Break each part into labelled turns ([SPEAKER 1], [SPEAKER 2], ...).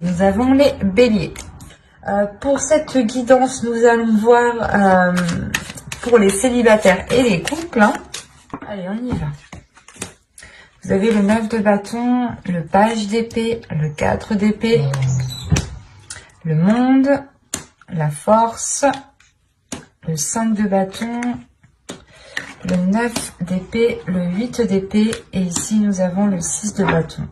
[SPEAKER 1] Nous avons les béliers. Pour cette guidance, nous allons voir pour les célibataires et les couples. Allez, on y va. Vous avez le 9 de bâton, le page d'épée, le 4 d'épée, le monde, la force, le 5 de bâton, le 9 d'épée, le 8 d'épée et ici nous avons le 6 de bâton.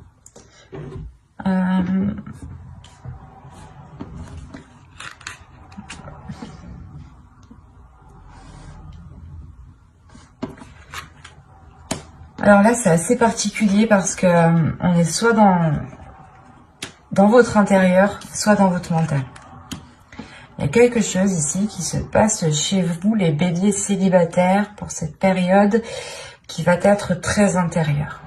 [SPEAKER 1] Alors là, c'est assez particulier parce que on est soit dans votre intérieur, soit dans votre mental. Il y a quelque chose ici qui se passe chez vous, les béliers célibataires, pour cette période qui va être très intérieure.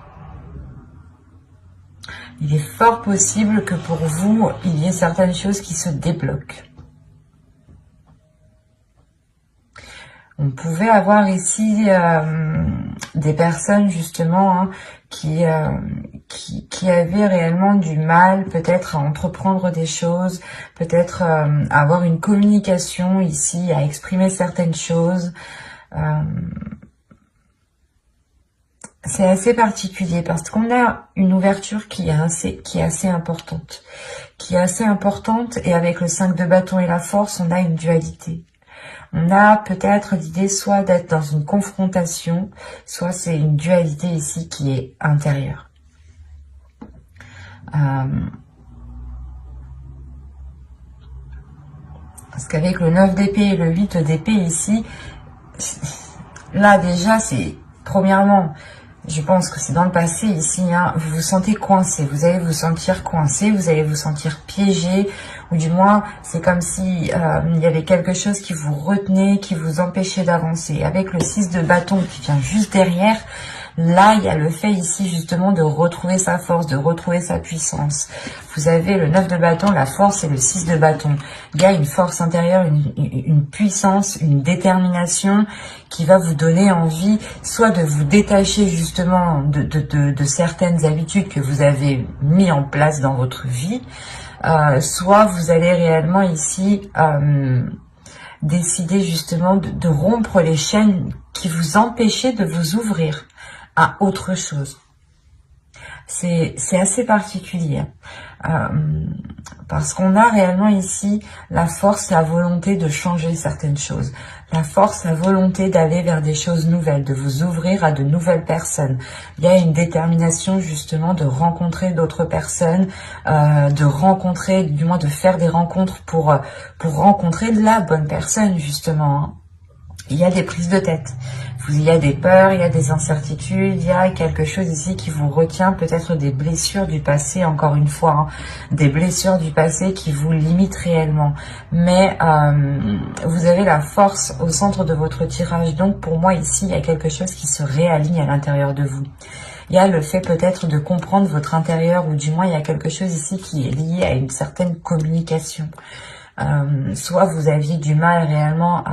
[SPEAKER 1] Il est fort possible que pour vous, il y ait certaines choses qui se débloquent. On pouvait avoir ici des personnes justement qui avaient réellement du mal peut-être à entreprendre des choses, peut-être avoir une communication ici, à exprimer certaines choses. C'est assez particulier parce qu'on a une ouverture qui est assez importante. Et avec le 5 de bâton et la force, on a une dualité. On a peut-être l'idée soit d'être dans une confrontation, soit c'est une dualité ici qui est intérieure. Parce qu'avec le 9 d'épée et le 8 d'épée ici, là déjà c'est, premièrement, je pense que c'est dans le passé ici, vous vous sentez coincé, vous allez vous sentir coincé, vous allez vous sentir piégé, ou du moins c'est comme si il y avait quelque chose qui vous retenait, qui vous empêchait d'avancer. Avec le 6 de bâton qui vient juste derrière, là il y a le fait ici justement de retrouver sa force, de retrouver sa puissance. Vous avez le 9 de bâton, la force et le 6 de bâton. Il y a une force intérieure, une puissance, une détermination qui va vous donner envie soit de vous détacher justement de certaines habitudes que vous avez mis en place dans votre vie, soit vous allez réellement ici décider justement de rompre les chaînes qui vous empêchaient de vous ouvrir à autre chose. C'est assez particulier parce qu'on a réellement ici la force, la volonté de changer certaines choses, la force, la volonté d'aller vers des choses nouvelles, de vous ouvrir à de nouvelles personnes. Il y a une détermination justement de rencontrer d'autres personnes, de rencontrer, du moins de faire des rencontres pour rencontrer la bonne personne justement. Il y a des prises de tête, il y a des peurs, il y a des incertitudes, il y a quelque chose ici qui vous retient, peut-être des blessures du passé, encore une fois, des blessures du passé qui vous limitent réellement. Mais vous avez la force au centre de votre tirage, donc pour moi ici, il y a quelque chose qui se réaligne à l'intérieur de vous. Il y a le fait peut-être de comprendre votre intérieur, ou du moins il y a quelque chose ici qui est lié à une certaine communication. Soit vous aviez du mal réellement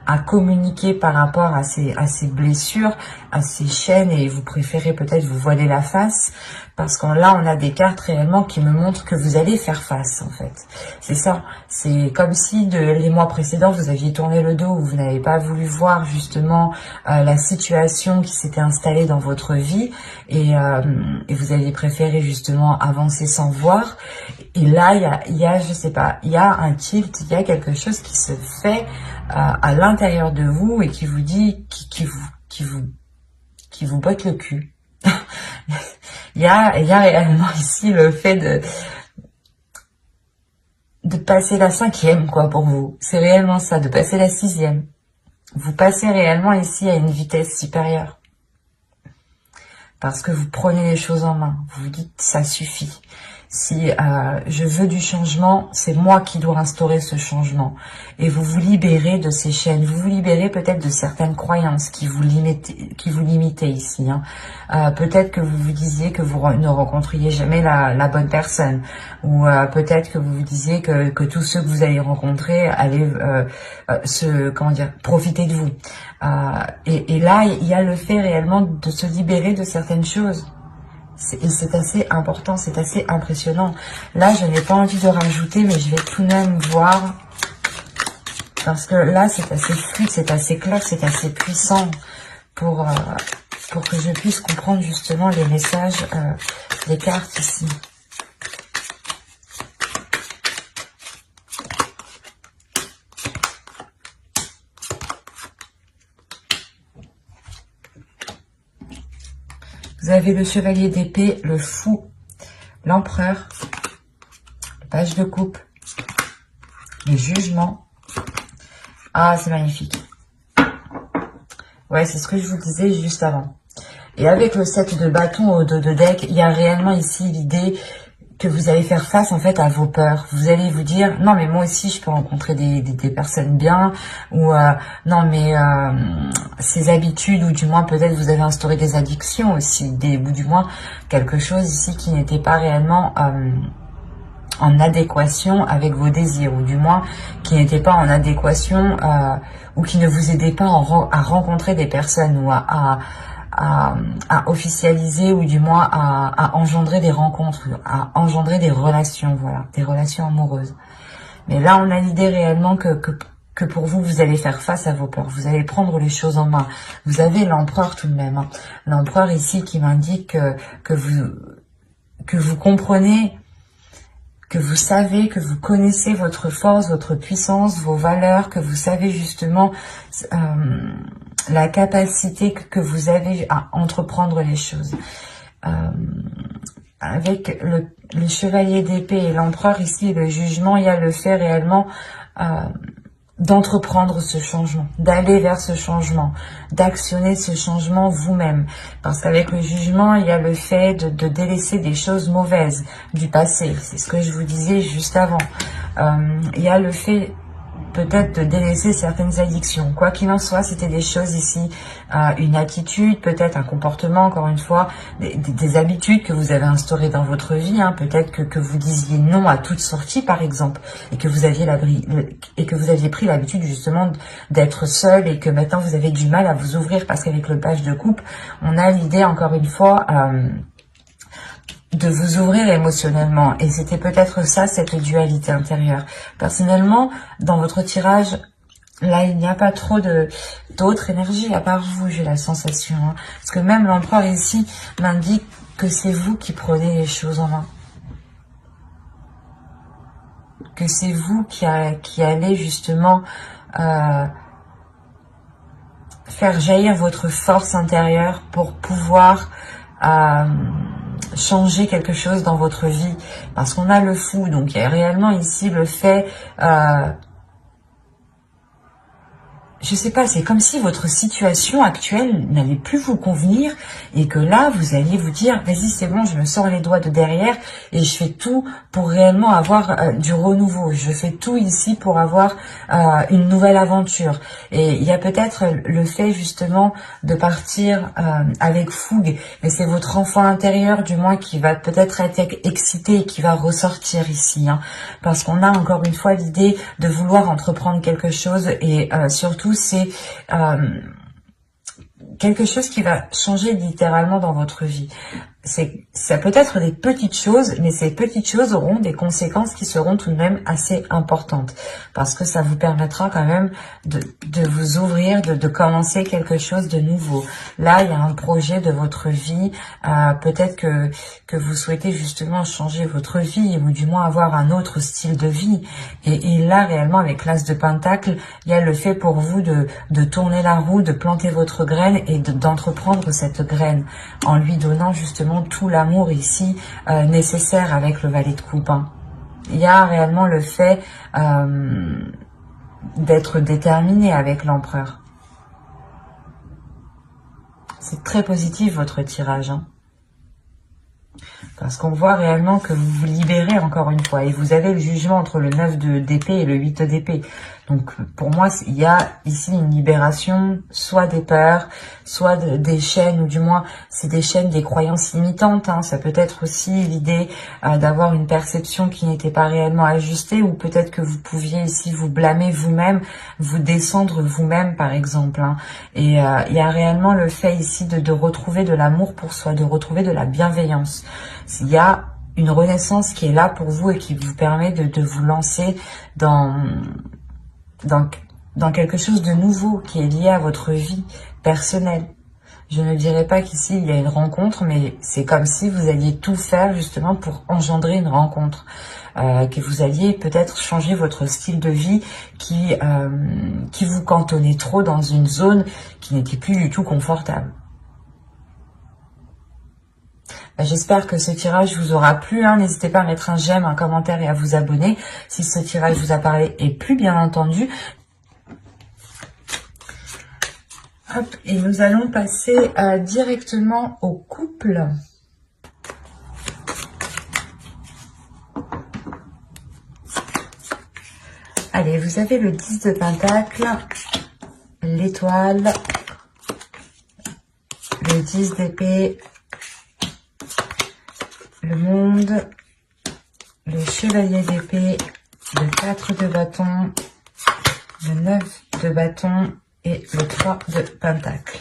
[SPEAKER 1] à communiquer par rapport à ces blessures, à ces chaînes, et vous préférez peut-être vous voiler la face, parce que là on a des cartes réellement qui me montrent que vous allez faire face en fait. C'est ça, c'est comme si les mois précédents vous aviez tourné le dos, ou vous n'avez pas voulu voir justement la situation qui s'était installée dans votre vie, et vous aviez préféré justement avancer sans voir. Et là il y a je sais pas, il y a un tilt, il y a quelque chose qui se fait à l'intérieur de vous et qui vous dit, qui vous botte le cul. Il y a réellement ici le fait de passer la 5e, quoi, pour vous. C'est réellement ça, de passer la 6e. Vous passez réellement ici à une vitesse supérieure. Parce que vous prenez les choses en main. Vous vous dites, ça suffit. Si je veux du changement, c'est moi qui dois instaurer ce changement. Et vous vous libérez de ces chaînes, vous vous libérez peut-être de certaines croyances qui vous limitaient ici. Peut-être que vous vous disiez que vous ne rencontriez jamais la bonne personne, ou peut-être que vous vous disiez que tous ceux que vous allez rencontrer allaient profiter de vous. Et là, il y a le fait réellement de se libérer de certaines choses. Et c'est assez important, c'est assez impressionnant. Là, je n'ai pas envie de rajouter, mais je vais tout de même voir. Parce que là, c'est assez fluide, c'est assez clair, c'est assez puissant pour que je puisse comprendre justement les messages des cartes ici. Vous avez le chevalier d'épée, le fou, l'empereur, le page de coupe, le jugement. Ah, c'est magnifique. Ouais, c'est ce que je vous disais juste avant. Et avec le 7 de bâton au dos de deck, il y a réellement ici l'idée que vous allez faire face en fait à vos peurs. Vous allez vous dire, non mais moi aussi je peux rencontrer des personnes bien, ou non mais ces habitudes, ou du moins peut-être vous avez instauré des addictions aussi, ou du moins quelque chose ici qui n'était pas réellement en adéquation avec vos désirs, ou du moins qui n'était pas en adéquation, ou qui ne vous aidait pas à rencontrer des personnes, ou à officialiser, ou du moins à engendrer des rencontres, à engendrer des relations, voilà, des relations amoureuses. Mais là, on a l'idée réellement que pour vous, vous allez faire face à vos peurs, vous allez prendre les choses en main. Vous avez l'empereur tout de même, hein. L'empereur ici qui m'indique que vous comprenez, que vous savez, que vous connaissez votre force, votre puissance, vos valeurs, que vous savez justement la capacité que vous avez à entreprendre les choses. Avec le chevalier d'épée et l'empereur ici, le jugement, il y a le fait réellement d'entreprendre ce changement, d'aller vers ce changement, d'actionner ce changement vous-même. Parce qu'avec le jugement, il y a le fait de délaisser des choses mauvaises du passé. C'est ce que je vous disais juste avant. Il y a le fait peut-être de délaisser certaines addictions. Quoi qu'il en soit, c'était des choses ici, une attitude, peut-être un comportement, encore une fois, des habitudes que vous avez instaurées dans votre vie. Hein. Peut-être que vous disiez non à toute sortie, par exemple, et que vous aviez pris l'habitude justement d'être seul, et que maintenant vous avez du mal à vous ouvrir, parce qu'avec le page de coupe, on a l'idée, encore une fois, de vous ouvrir émotionnellement. Et c'était peut-être ça, cette dualité intérieure. Personnellement, dans votre tirage, là, il n'y a pas trop d'autres énergies à part vous, j'ai la sensation. Hein. Parce que même l'empereur ici m'indique que c'est vous qui prenez les choses en main. Que c'est vous qui allez justement faire jaillir votre force intérieure pour pouvoir changer quelque chose dans votre vie, parce qu'on a le fou, donc il y a réellement ici le fait, je sais pas, c'est comme si votre situation actuelle n'allait plus vous convenir, et que là, vous alliez vous dire, vas-y, c'est bon, je me sors les doigts de derrière, et je fais tout pour réellement avoir du renouveau. Je fais tout ici pour avoir une nouvelle aventure. Et il y a peut-être le fait, justement, de partir avec fougue, mais c'est votre enfant intérieur, du moins, qui va peut-être être excité et qui va ressortir ici, hein, parce qu'on a encore une fois l'idée de vouloir entreprendre quelque chose, et surtout, c'est quelque chose qui va changer littéralement dans votre vie. Ça peut être des petites choses, mais ces petites choses auront des conséquences qui seront tout de même assez importantes, parce que ça vous permettra quand même de vous ouvrir, de commencer quelque chose de nouveau. Là, il y a un projet de votre vie, peut-être que vous souhaitez justement changer votre vie, ou du moins avoir un autre style de vie. Et là, réellement, avec l'As de Pentacle, il y a le fait pour vous de tourner la roue, de planter votre graine, et d'entreprendre cette graine, en lui donnant justement tout l'amour ici nécessaire avec le valet de coupe. Hein. Il y a réellement le fait d'être déterminé avec l'empereur. C'est très positif votre tirage. Hein. Parce qu'on voit réellement que vous vous libérez encore une fois. Et vous avez le jugement entre le 9 d'épée et le 8 d'épée. Donc pour moi, il y a ici une libération, soit des peurs, soit des chaînes, ou du moins c'est des chaînes, des croyances limitantes. Hein. Ça peut être aussi l'idée d'avoir une perception qui n'était pas réellement ajustée, ou peut-être que vous pouviez ici vous blâmer vous-même, vous descendre vous-même par exemple. Hein. Et il y a réellement le fait ici de retrouver de l'amour pour soi, de retrouver de la bienveillance. Il y a une renaissance qui est là pour vous et qui vous permet de vous lancer dans quelque chose de nouveau qui est lié à votre vie personnelle. Je ne dirais pas qu'ici il y a une rencontre, mais c'est comme si vous alliez tout faire justement pour engendrer une rencontre. Que vous alliez peut-être changer votre style de vie qui vous cantonnait trop dans une zone qui n'était plus du tout confortable. J'espère que ce tirage vous aura plu. Hein. N'hésitez pas à mettre un j'aime, un commentaire et à vous abonner si ce tirage vous a parlé et plu, bien entendu. Hop, et nous allons passer directement au couple. Allez, vous avez le 10 de Pentacle, l'étoile, le 10 d'épée, le monde, le chevalier d'épée, le 4 de bâton, le 9 de bâton et le 3 de pentacle.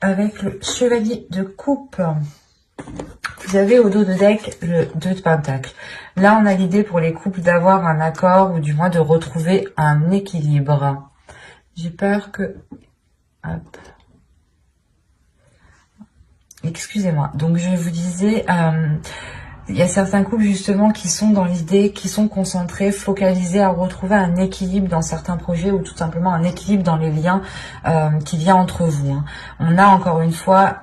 [SPEAKER 1] Avec le chevalier de coupe, vous avez au dos de deck le 2 de pentacle. Là, on a l'idée pour les couples d'avoir un accord, ou du moins de retrouver un équilibre. J'ai peur que... Hop. Excusez-moi. Donc, je vous disais, il y a certains couples justement qui sont dans l'idée, qui sont concentrés, focalisés à retrouver un équilibre dans certains projets, ou tout simplement un équilibre dans les liens qu'il y a entre vous. Hein. On a encore une fois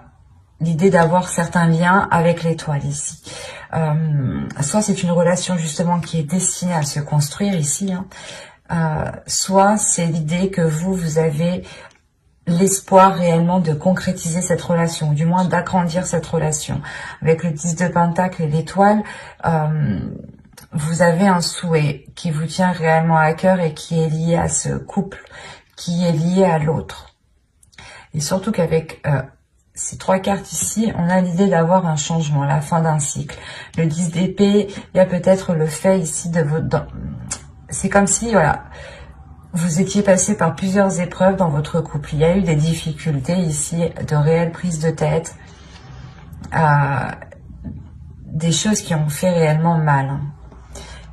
[SPEAKER 1] l'idée d'avoir certains liens avec l'étoile ici. Soit c'est une relation justement qui est destinée à se construire ici, hein. Soit c'est l'idée que vous avez l'espoir réellement de concrétiser cette relation, ou du moins d'agrandir cette relation. Avec le 10 de Pentacle et l'étoile, vous avez un souhait qui vous tient réellement à cœur et qui est lié à ce couple, qui est lié à l'autre. Et surtout qu'avec ces 3 cartes ici, on a l'idée d'avoir un changement, la fin d'un cycle. Le 10 d'épée, il y a peut-être le fait ici de votre... C'est comme si, voilà... Vous étiez passé par plusieurs épreuves dans votre couple. Il y a eu des difficultés ici, de réelles prises de tête, des choses qui ont fait réellement mal. Hein.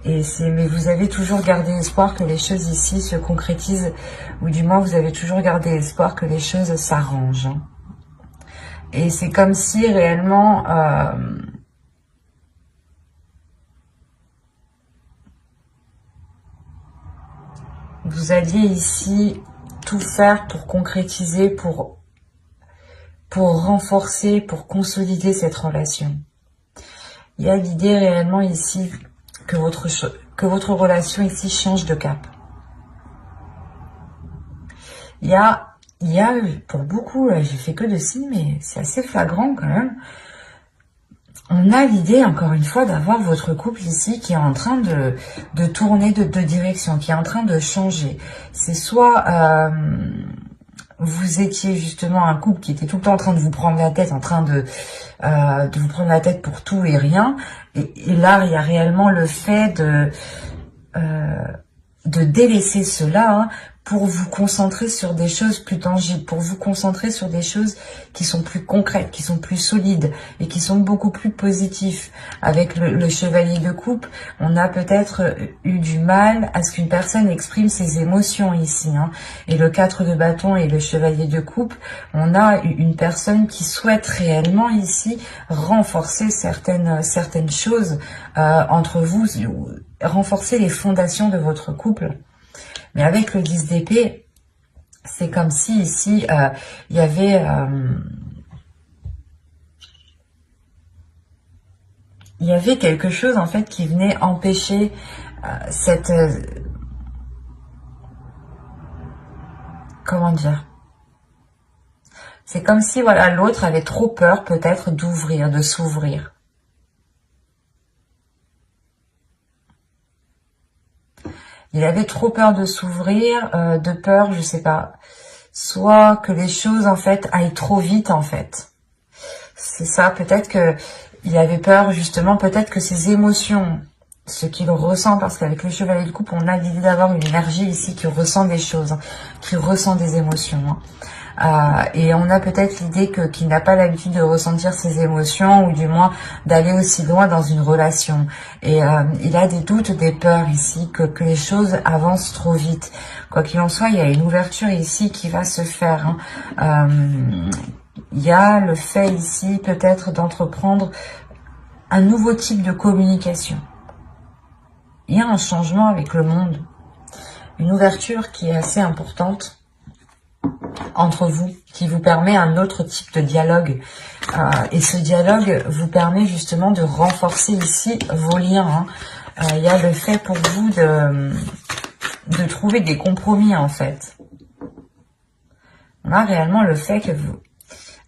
[SPEAKER 1] Mais vous avez toujours gardé espoir que les choses ici se concrétisent, ou du moins vous avez toujours gardé espoir que les choses s'arrangent. Hein. Et c'est comme si réellement... vous alliez ici tout faire pour concrétiser, pour renforcer, pour consolider cette relation. Il y a l'idée réellement ici que votre relation ici change de cap. Il y a pour beaucoup, j'ai fait que de signes, mais c'est assez flagrant quand même. On a l'idée, encore une fois, d'avoir votre couple ici qui est en train de tourner de direction, qui est en train de changer. C'est soit vous étiez justement un couple qui était tout le temps en train de vous prendre la tête, en train de vous prendre la tête pour tout et rien. Et là, il y a réellement le fait de délaisser cela, hein, pour vous concentrer sur des choses plus tangibles, pour vous concentrer sur des choses qui sont plus concrètes, qui sont plus solides et qui sont beaucoup plus positifs. Avec le chevalier de coupe, on a peut-être eu du mal à ce qu'une personne exprime ses émotions ici. Hein. Et le 4 de bâton et le chevalier de coupe, on a une personne qui souhaite réellement ici renforcer certaines choses entre vous, renforcer les fondations de votre couple. Mais avec le 10 d'épée, c'est comme si ici, il y avait... il y avait quelque chose en fait qui venait empêcher cette... comment dire? C'est comme si voilà l'autre avait trop peur peut-être d'ouvrir, de s'ouvrir. Il avait trop peur de s'ouvrir, de peur, je sais pas, soit que les choses en fait aillent trop vite en fait. C'est ça, peut-être que il avait peur justement, peut-être que ses émotions, ce qu'il ressent, parce qu'avec le chevalier de coupe, on a l'idée d'avoir une énergie ici qui ressent des choses, hein, qui ressent des émotions. Et on a peut-être l'idée qu'il n'a pas l'habitude de ressentir ses émotions, ou du moins d'aller aussi loin dans une relation. Et il a des doutes, des peurs ici, que les choses avancent trop vite. Quoi qu'il en soit, il y a une ouverture ici qui va se faire. Il y a le fait ici peut-être d'entreprendre un nouveau type de communication. Il y a un changement avec le monde, une ouverture qui est assez importante entre vous, qui vous permet un autre type de dialogue. Et ce dialogue vous permet justement de renforcer ici vos liens. Il y a le fait pour vous de trouver des compromis en fait. On a réellement le fait que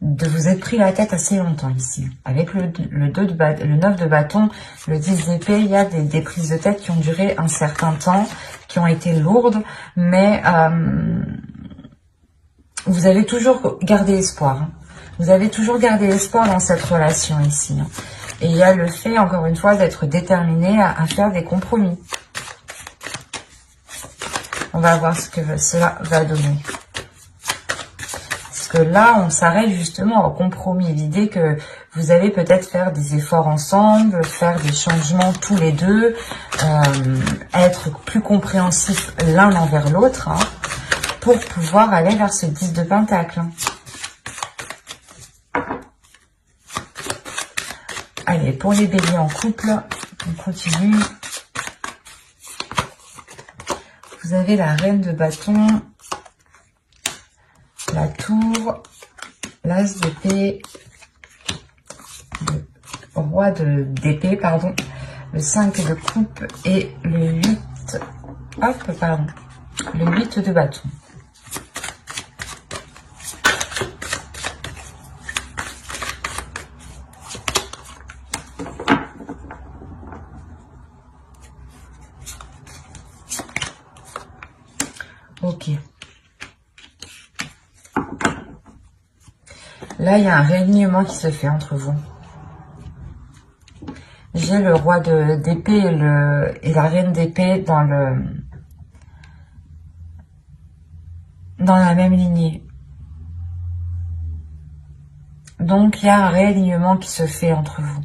[SPEAKER 1] vous êtes pris la tête assez longtemps ici. Avec le 9 de bâton, le 10 d'épée, il y a des prises de tête qui ont duré un certain temps, qui ont été lourdes, mais vous avez toujours gardé espoir. Vous avez toujours gardé espoir dans cette relation ici. Et il y a le fait, encore une fois, d'être déterminé à faire des compromis. On va voir ce que cela va donner. Parce que là, on s'arrête justement au compromis. L'idée que vous allez peut-être faire des efforts ensemble, faire des changements tous les deux, être plus compréhensifs l'un envers l'autre, pour pouvoir aller vers ce 10 de pentacle. Allez, pour les béliers en couple, on continue. Vous avez la reine de bâton, la tour, l'as d'épée, le roi d'épée, pardon, le 5 de coupe et le 8, hop, pardon, le 8 de bâton. Ok. Là, il y a un réalignement qui se fait entre vous. J'ai le roi d'épée et la reine d'épée dans la même lignée. Donc, il y a un réalignement qui se fait entre vous.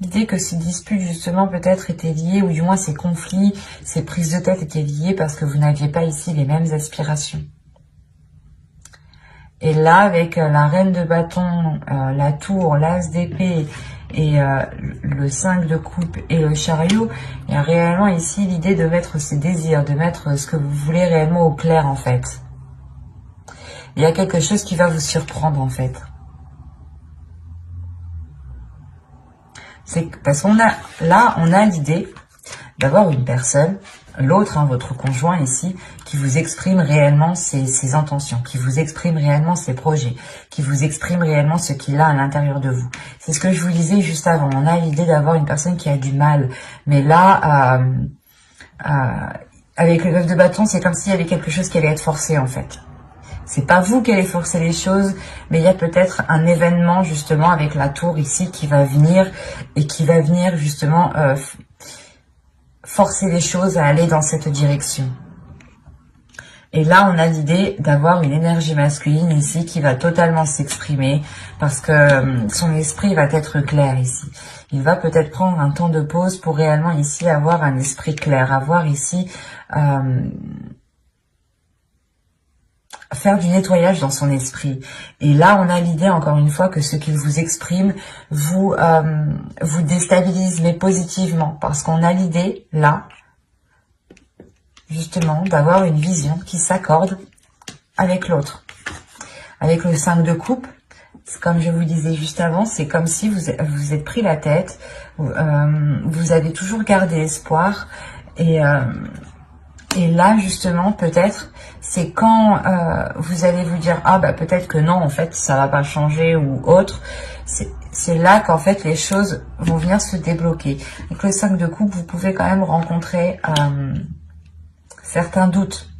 [SPEAKER 1] L'idée que ces disputes, justement, peut-être étaient liées, ou du moins ces conflits, ces prises de tête étaient liées parce que vous n'aviez pas ici les mêmes aspirations. Et là, avec la reine de bâton, la tour, l'as d'épée et le 5 de coupe et le chariot, il y a réellement ici l'idée de mettre ses désirs, de mettre ce que vous voulez réellement au clair, en fait. Il y a quelque chose qui va vous surprendre, en fait. C'est parce qu'on a, là, on a l'idée d'avoir une personne, l'autre, votre conjoint ici, qui vous exprime réellement ses intentions, qui vous exprime réellement ses projets, qui vous exprime réellement ce qu'il a à l'intérieur de vous. C'est ce que je vous disais juste avant. On a l'idée d'avoir une personne qui a du mal. Mais là, avec le 9 de bâton, c'est comme s'il y avait quelque chose qui allait être forcé, en fait. C'est pas vous qui allez forcer les choses, mais il y a peut-être un événement justement avec la tour ici qui va venir et qui va venir justement forcer les choses à aller dans cette direction. Et là, on a l'idée d'avoir une énergie masculine ici qui va totalement s'exprimer parce que son esprit va être clair ici. Il va peut-être prendre un temps de pause pour réellement ici avoir un esprit clair, avoir ici... faire du nettoyage dans son esprit. Et là, on a l'idée, encore une fois, que ce qu'il vous exprime vous déstabilise, mais positivement. Parce qu'on a l'idée, là, justement, d'avoir une vision qui s'accorde avec l'autre. Avec le 5 de coupe, comme je vous disais juste avant, c'est comme si vous êtes pris la tête, vous avez toujours gardé espoir, et là, justement, peut-être, c'est quand vous allez vous dire « Ah, bah peut-être que non, en fait, ça va pas changer » ou autre. C'est là qu'en fait, les choses vont venir se débloquer. Avec le 5 de coupe, vous pouvez quand même rencontrer certains doutes.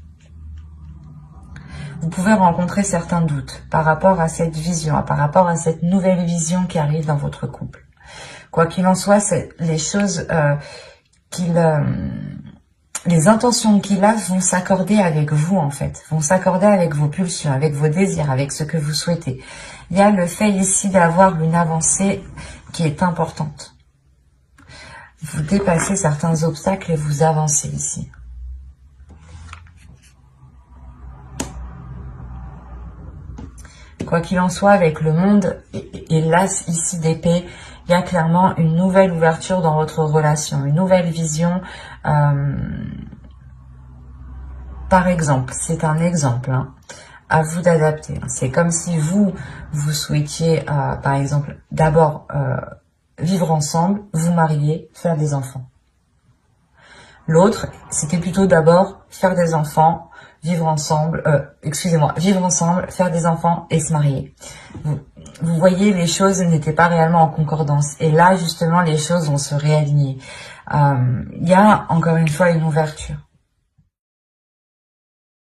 [SPEAKER 1] Vous pouvez rencontrer certains doutes par rapport à cette vision, par rapport à cette nouvelle vision qui arrive dans votre couple. Quoi qu'il en soit, les choses les intentions qu'il a vont s'accorder avec vous en fait, vont s'accorder avec vos pulsions, avec vos désirs, avec ce que vous souhaitez. Il y a le fait ici d'avoir une avancée qui est importante. Vous dépassez certains obstacles et vous avancez ici. Quoi qu'il en soit, avec le monde et l'as ici d'épée, il y a clairement une nouvelle ouverture dans votre relation, une nouvelle vision. Par exemple, c'est un exemple, hein, à vous d'adapter. C'est comme si vous souhaitiez, par exemple, d'abord vivre ensemble, vous marier, faire des enfants. L'autre, c'était plutôt d'abord faire des enfants, vivre ensemble, vivre ensemble, faire des enfants et se marier. Vous voyez, les choses n'étaient pas réellement en concordance. Et là, justement, les choses vont se réaligner. Il y a, encore une fois, une ouverture.